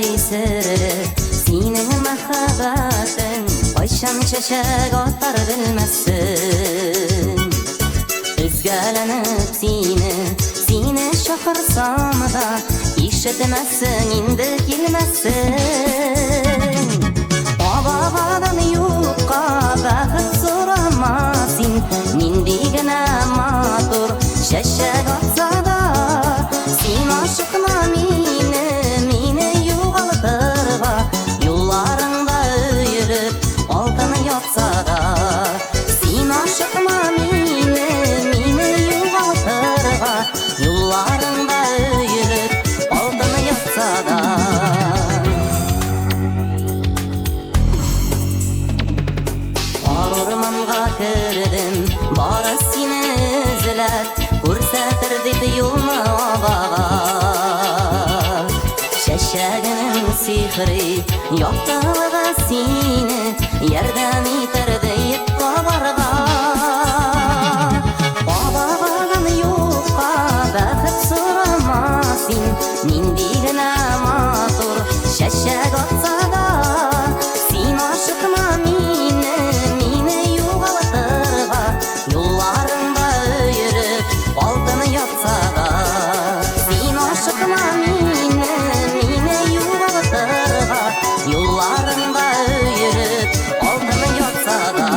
кайсыры, синең мәхәббәтең кайчан чәчәк атар белмәссең. Үзгәләнеп сине чакырсам да, ишетмәссең, инде килмәссең. Абагадан юкка бәхет сорама син, нинди генә матур чәчәк атса да, син ашыкма мине югалтырга, юлларыңда өелеп алтын ятса да. Син ашыкма мине югалтырга, юлларыңда өелеп алтын ятса да. Ormanға кердем, бары сине эзләп, күрсәтер дип юлны абага. Чәчәгенең сихри яктылыгы сине ярдәм итәр дип табарга. Абагадан юкка бәхет сорама син, нинди генә матур чәчәк атса да, син ашыкма мине югалтырга, юлларыңда өелеп алтын ятса да. Син ашыкма мине югалтырга, юлларыңда өелеп алтын ятса да.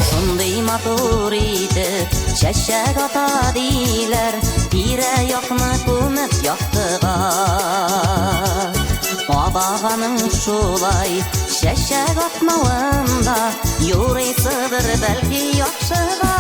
Шундый матур итеп чәчәк ата диләр, тирә-якны күмеп яктыга. Абаганың шулай чәчәк атмавында, юрыйсыдыр бәлки яхшыга.